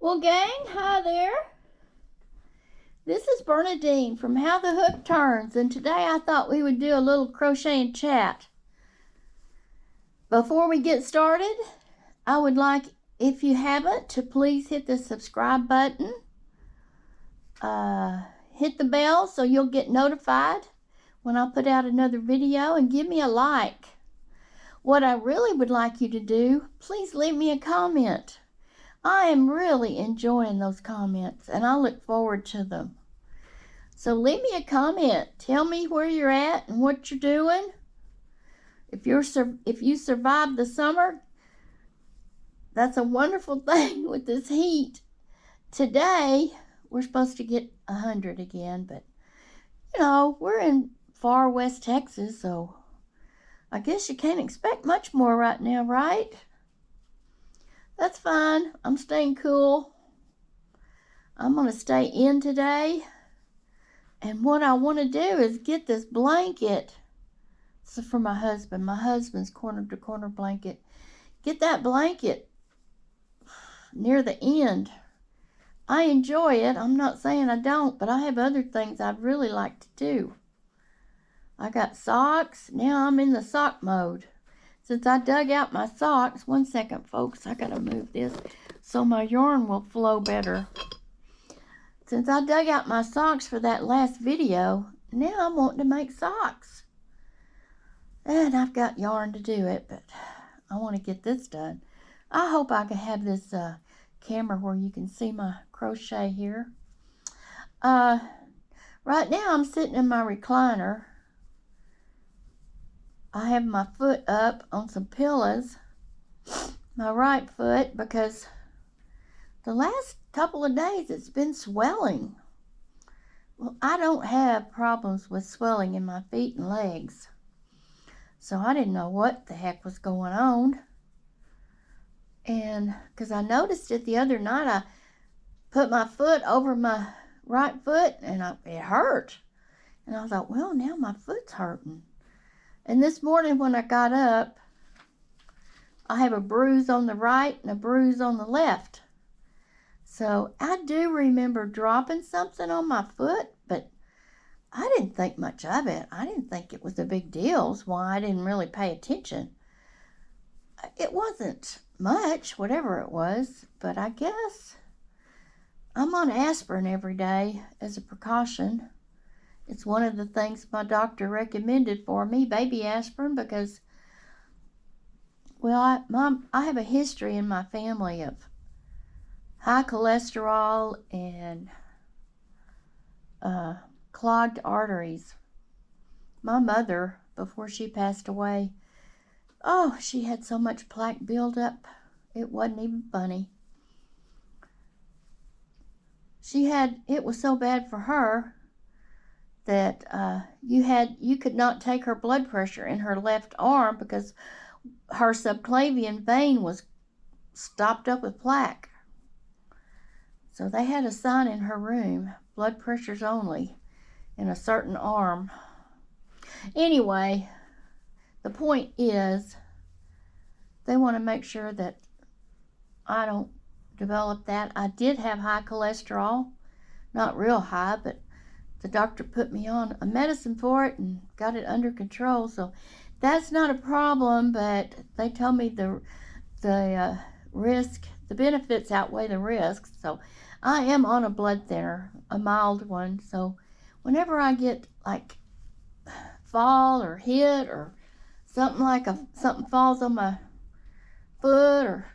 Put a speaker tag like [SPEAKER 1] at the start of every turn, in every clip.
[SPEAKER 1] Well, gang, hi there. This is Bernadine from How the Hook Turns, and today I thought we would do a little crochet and chat. Before we get started, I would like, if you haven't, to please hit the subscribe button. Hit the bell so you'll get notified when I put out another video, and give me a like. What I really would like you to do, please leave me a comment. I am really enjoying those comments, and I look forward to them. So leave me a comment. Tell me where you're at and what you're doing. If you survived the summer, that's a wonderful thing with this heat. Today, we're supposed to get 100 again, but, you know, we're in far west Texas, so I guess you can't expect much more right now, right? That's fine. I'm staying cool. I'm going to stay in today. And what I want to do is get this blanket. This is for my husband. My husband's corner-to-corner blanket. Get that blanket near the end. I enjoy it. I'm not saying I don't, but I have other things I'd really like to do. I got socks. Now I'm in the sock mode. Since I dug out my socks, one second, folks, I gotta move this so my yarn will flow better. Since I dug out my socks for that last video, now I'm wanting to make socks. And I've got yarn to do it, but I want to get this done. I hope I can have this camera where you can see my crochet here. Right now I'm sitting in my recliner. I have my foot up on some pillows, my right foot, because the last couple of days it's been swelling. Well, I don't have problems with swelling in my feet and legs, so I didn't know what the heck was going on. And because I noticed it the other night, I put my foot over my right foot and it hurt. And I thought, well, now my foot's hurting. And this morning when I got up, I have a bruise on the right and a bruise on the left. So I do remember dropping something on my foot, but I didn't think much of it. I didn't think it was a big deal. That's why I didn't really pay attention. It wasn't much, whatever it was, but I guess I'm on aspirin every day as a precaution. It's one of the things my doctor recommended for me, baby aspirin, because, well, I have a history in my family of high cholesterol and clogged arteries. My mother, before she passed away, oh, she had so much plaque buildup, it wasn't even funny. It was so bad for her that you could not take her blood pressure in her left arm because her subclavian vein was stopped up with plaque. So they had a sign in her room, blood pressures only, in a certain arm. Anyway, the point is, they want to make sure that I don't develop that. I did have high cholesterol, not real high, but the doctor put me on a medicine for it and got it under control. So that's not a problem, but they told me the benefits outweigh the risks. So I am on a blood thinner, a mild one. So whenever I get like fall or hit or something something falls on my foot or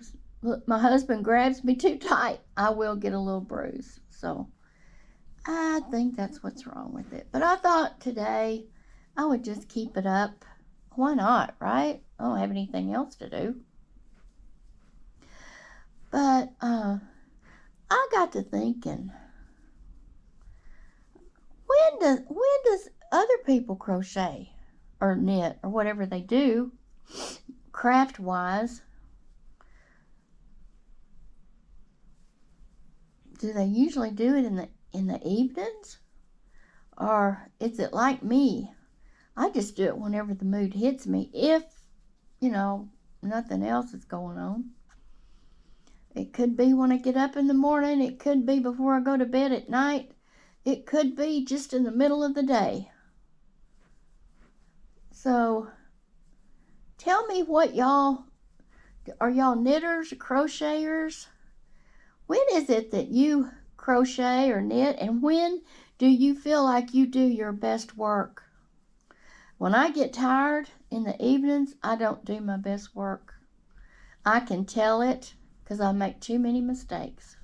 [SPEAKER 1] my husband grabs me too tight, I will get a little bruise. So I think that's what's wrong with it. But I thought today I would just keep it up. Why not, right? I don't have anything else to do. But I got to thinking, when does other people crochet or knit or whatever they do, craft-wise? Do they usually do it in the evenings? Or is it like me? I just do it whenever the mood hits me, if, you know, nothing else is going on. It could be when I get up in the morning. It could be before I go to bed at night. It could be just in the middle of the day. So tell me what y'all, are y'all knitters or crocheters? When is it that you crochet or knit, and when do you feel like you do your best work? When I get tired in the evenings, I don't do my best work. I can tell it because I make too many mistakes.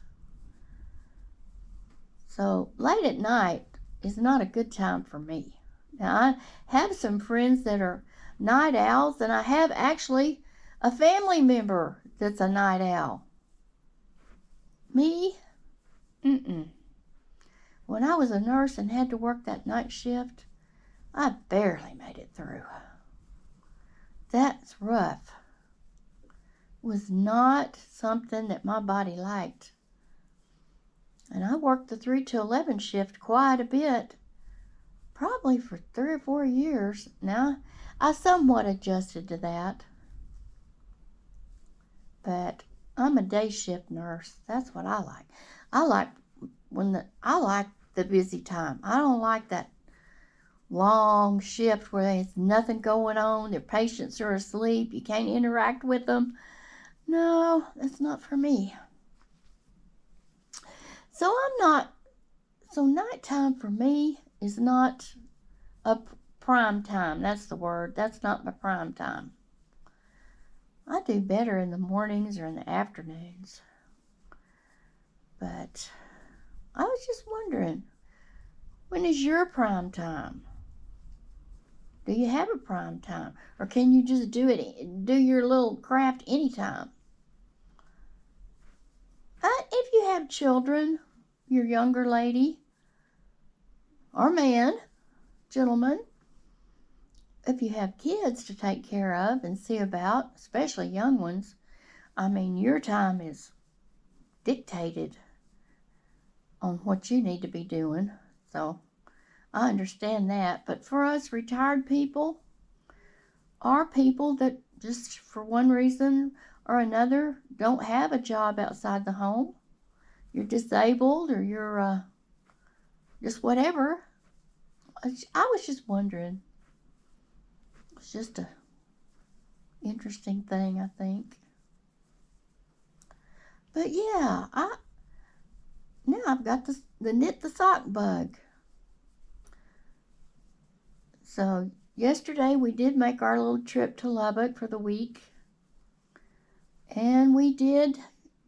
[SPEAKER 1] So late at night is not a good time for me. Now, I have some friends that are night owls, and I have actually a family member that's a night owl. Me? When I was a nurse and had to work that night shift, I barely made it through. That's rough. Was not something that my body liked. And I worked the 3 to 11 shift quite a bit, probably for 3 or 4 years. Now, I somewhat adjusted to that. But I'm a day shift nurse. That's what I like. I like the busy time. I don't like that long shift where there's nothing going on. Their patients are asleep. You can't interact with them. No, that's not for me. So nighttime for me is not a prime time. That's the word. That's not my prime time. I do better in the mornings or in the afternoons. But I was just wondering, when is your prime time? Do you have a prime time? Or can you just do your little craft anytime? If you have children, your younger lady, or man, gentlemen, if you have kids to take care of and see about, especially young ones, I mean, your time is dictated on what you need to be doing. So I understand that. But for us retired people, or people that just for one reason or another don't have a job outside the home, you're disabled or you're just whatever, I was just wondering. It's just a interesting thing, I think. But yeah, now I've got the knit the sock bug. So yesterday we did make our little trip to Lubbock for the week, and we did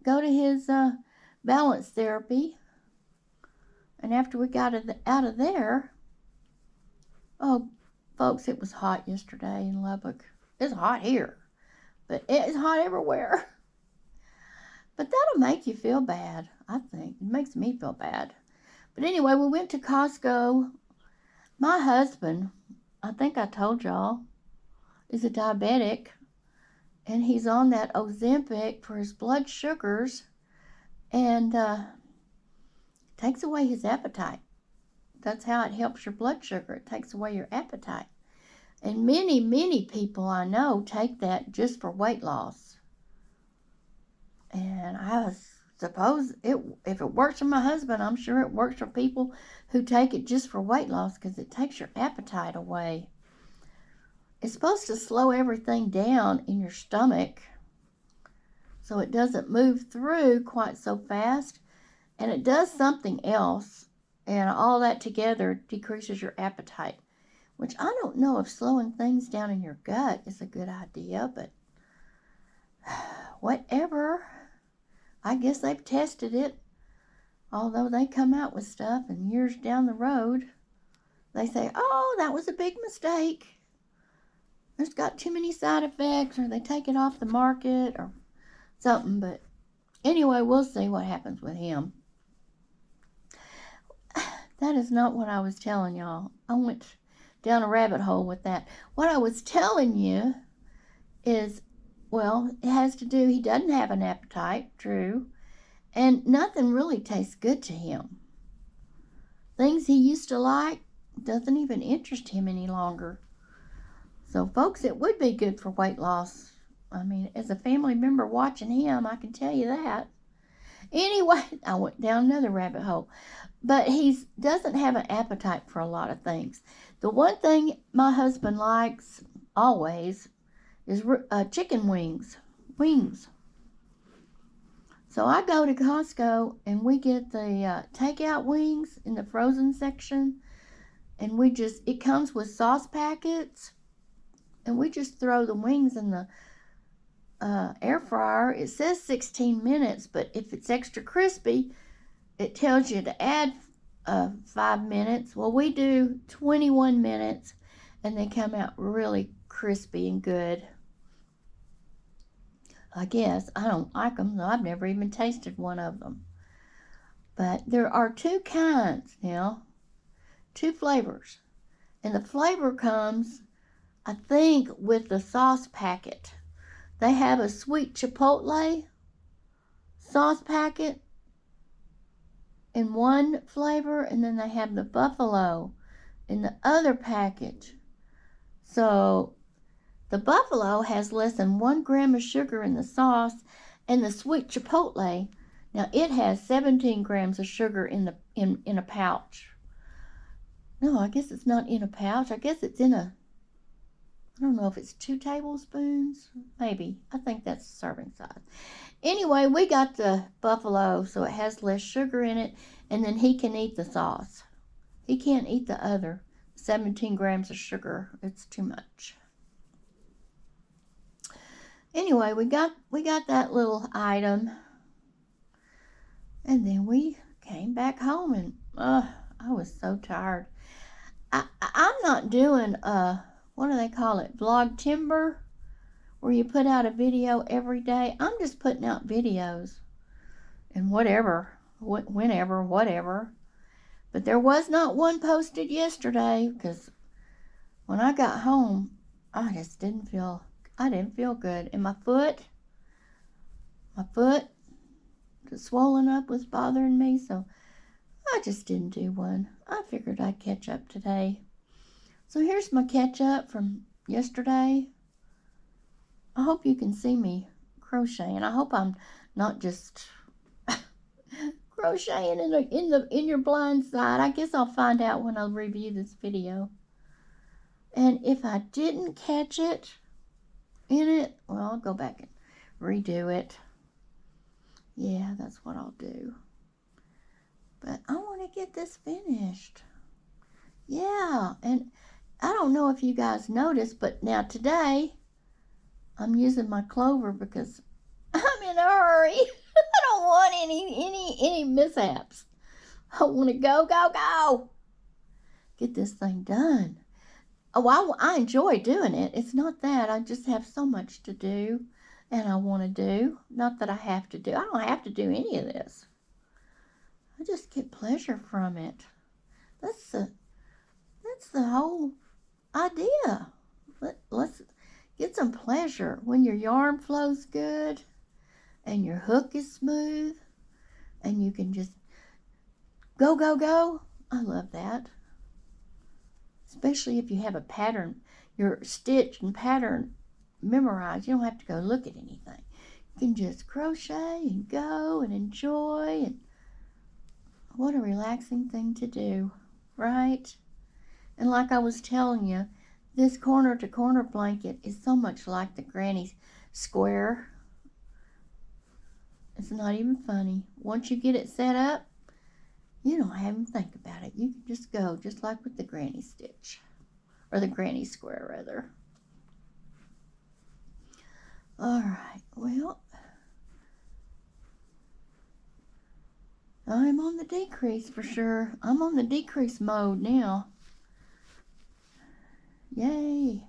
[SPEAKER 1] go to his balance therapy. And after we got out of there, oh, folks, it was hot yesterday in Lubbock. It's hot here, but it's hot everywhere. But that'll make you feel bad, I think. It makes me feel bad. But anyway, we went to Costco. My husband, I think I told y'all, is a diabetic, and he's on that Ozempic for his blood sugars, and takes away his appetite. That's how it helps your blood sugar. It takes away your appetite. And many, many people I know take that just for weight loss. And I suppose if it works for my husband, I'm sure it works for people who take it just for weight loss, because it takes your appetite away. It's supposed to slow everything down in your stomach so it doesn't move through quite so fast. And it does something else, and all that together decreases your appetite, which I don't know if slowing things down in your gut is a good idea, but whatever. I guess they've tested it, although they come out with stuff and years down the road, they say, oh, that was a big mistake. It's got too many side effects, or they take it off the market or something. But anyway, we'll see what happens with him. That is not what I was telling y'all. I went down a rabbit hole with that. What I was telling you is, well, it has to do, he doesn't have an appetite, true, and nothing really tastes good to him. Things he used to like doesn't even interest him any longer. So, folks, it would be good for weight loss. I mean, as a family member watching him, I can tell you that. Anyway, I went down another rabbit hole. But he doesn't have an appetite for a lot of things. The one thing my husband likes always is chicken wings. Wings. So I go to Costco and we get the takeout wings in the frozen section. And it comes with sauce packets. And we just throw the wings in the air fryer. It says 16 minutes, but if it's extra crispy, it tells you to add 5 minutes. Well, we do 21 minutes, and they come out really crispy and good. I guess I don't like them, so I've never even tasted one of them. But there are two kinds now, two flavors. And the flavor comes, I think, with the sauce packet. They have a sweet chipotle sauce packet in one flavor, and then they have the buffalo in the other package. So the buffalo has less than 1 gram of sugar in the sauce, and the sweet chipotle, now it has 17 grams of sugar in a pouch. No, I guess it's not in a pouch. I guess it's in a, I don't know if it's 2 tablespoons, maybe. I think that's the serving size. Anyway, we got the buffalo, so it has less sugar in it, and then he can eat the sauce. He can't eat the other 17 grams of sugar. It's too much. Anyway, we got that little item, and then we came back home, and I was so tired. I'm not doing what do they call it, vlog timber, where you put out a video every day. I'm just putting out videos and whenever. But there was not one posted yesterday because when I got home, I didn't feel good. And my foot that's swollen up was bothering me, so I just didn't do one. I figured I'd catch up today. So here's my catch up from yesterday. I hope you can see me crocheting. I hope I'm not just crocheting in your blind side. I guess I'll find out when I review this video. And if I didn't catch it in it, well, I'll go back and redo it. Yeah, that's what I'll do. But I want to get this finished. Yeah, and I don't know if you guys noticed, but now today I'm using my clover because I'm in a hurry. I don't want any mishaps. I want to go. Get this thing done. Oh, I enjoy doing it. It's not that. I just have so much to do and I want to do. Not that I have to do. I don't have to do any of this. I just get pleasure from it. That's the whole idea. Let's get some pleasure when your yarn flows good and your hook is smooth and you can just go. I love that. Especially if you have a pattern, your stitch and pattern memorized. You don't have to go look at anything. You can just crochet and go and enjoy. And what a relaxing thing to do, right? And like I was telling you, this corner to corner blanket is so much like the granny square. It's not even funny. Once you get it set up, you don't even think about it. You can just go, just like with the granny stitch. Or the granny square, rather. Alright, well, I'm on the decrease for sure. I'm on the decrease mode now. Yay.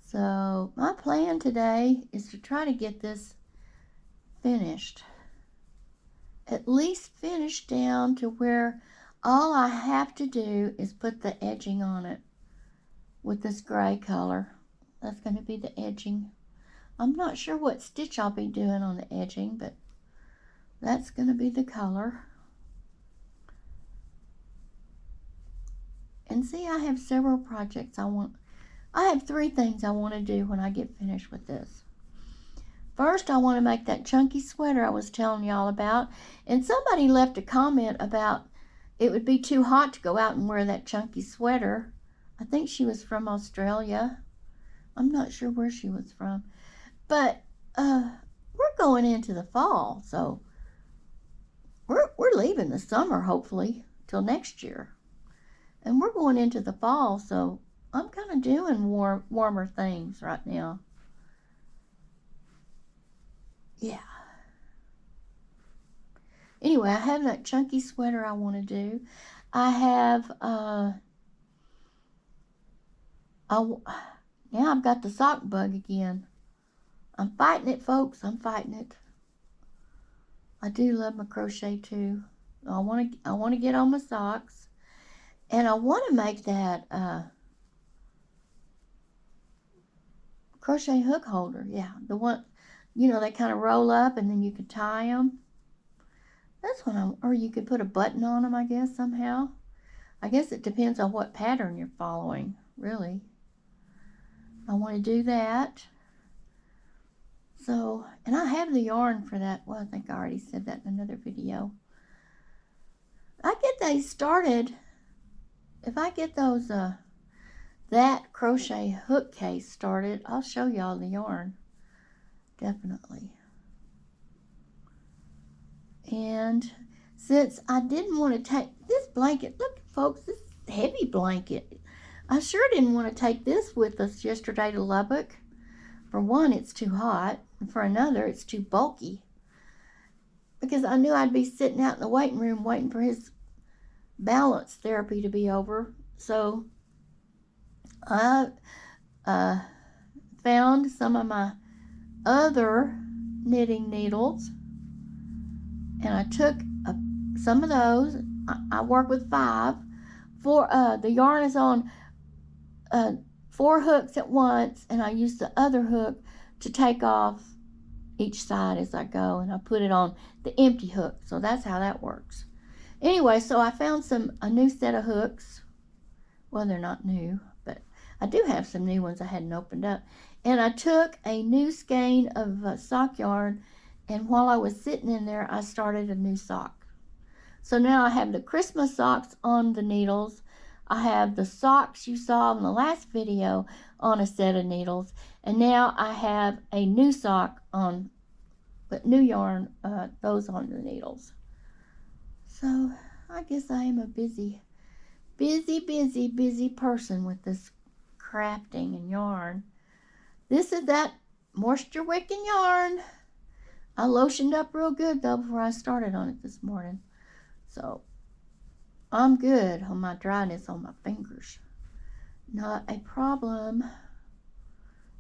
[SPEAKER 1] So, my plan today is to try to get this finished. At least finished down to where all I have to do is put the edging on it with this gray color. That's going to be the edging. I'm not sure what stitch I'll be doing on the edging, but that's going to be the color. And see, I have several projects I have 3 things I want to do when I get finished with this. First, I want to make that chunky sweater I was telling y'all about. And somebody left a comment about it would be too hot to go out and wear that chunky sweater. I think she was from Australia. I'm not sure where she was from. But we're going into the fall, so we're leaving the summer, hopefully, till next year. And we're going into the fall, so I'm kind of doing warmer things right now. Yeah. Anyway, I have that chunky sweater I want to do. I have, now I've got the sock bug again. I'm fighting it, folks. I'm fighting it. I do love my crochet too. I want to get on my socks. And I want to make that crochet hook holder. Yeah, the one, they kind of roll up and then you can tie them. That's what or you could put a button on them, I guess, somehow. I guess it depends on what pattern you're following, really. I want to do that. So, and I have the yarn for that. Well, I think I already said that in another video. I get these started. If I get those, that crochet hook case started, I'll show y'all the yarn. Definitely. And since I didn't want to take this blanket, look folks, this heavy blanket. I sure didn't want to take this with us yesterday to Lubbock. For one, it's too hot. And for another, it's too bulky. Because I knew I'd be sitting out in the waiting room waiting for his balance therapy to be over. So I found some of my other knitting needles. And I took some of those. I work with 5. The yarn is on 4 hooks at once, and I use the other hook to take off each side as I go, and I put it on the empty hook. So that's how that works. Anyway, so I found a new set of hooks. Well, they're not new, but I do have some new ones I hadn't opened up. And I took a new skein of sock yarn, and while I was sitting in there, I started a new sock. So now I have the Christmas socks on the needles. I have the socks you saw in the last video on a set of needles. And now I have a new sock on, but new yarn, those on the needles. So I guess I am a busy person with this crafting and yarn. This is that moisture wicking yarn. I lotioned up real good though before I started on it this morning. So I'm good on my dryness on my fingers. Not a problem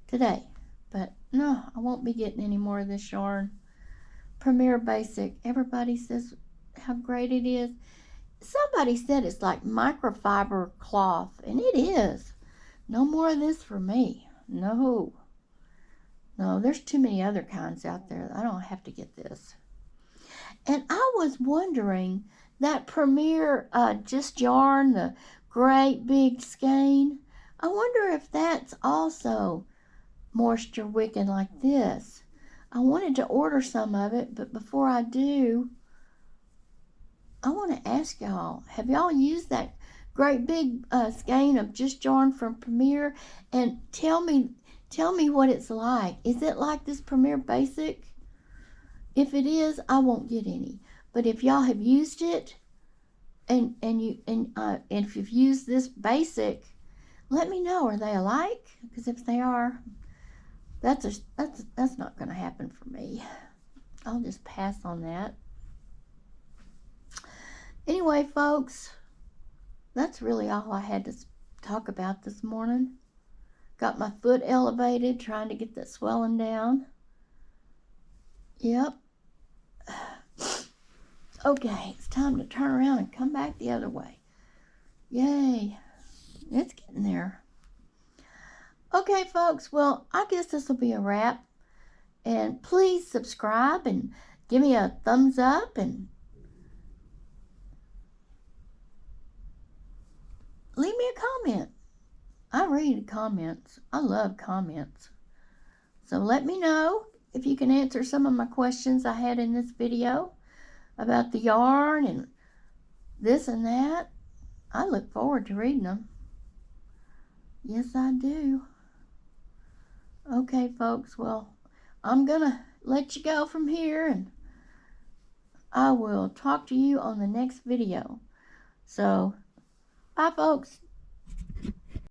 [SPEAKER 1] today. But no, I won't be getting any more of this yarn. Premier Basic. Everybody says how great it is. Somebody said it's like microfiber cloth, and it is. No more of this for me. No, there's too many other kinds out there. I don't have to get this. And I was wondering, that Premier Just Yarn, the great big skein, I wonder if that's also moisture wicking like this. I wanted to order some of it, but before I do, I want to ask y'all, have y'all used that great big skein of Just Yarn from Premier? And tell me what it's like. Is it like this Premier Basic? If it is, I won't get any. But if y'all have used it, and if you've used this basic, let me know. Are they alike? Because if they are, that's not going to happen for me. I'll just pass on that. Anyway, folks, that's really all I had to talk about this morning. Got my foot elevated, trying to get that swelling down. Yep. Okay, it's time to turn around and come back the other way. Yay. It's getting there. Okay, folks, well, I guess this will be a wrap. And please subscribe and give me a thumbs up and leave me a comment. I read comments. I love comments. So let me know if you can answer some of my questions I had in this video about the yarn and this and that. I look forward to reading them. Yes, I do. Okay, folks, well, I'm gonna let you go from here, and I will talk to you on the next video. So, bye, folks.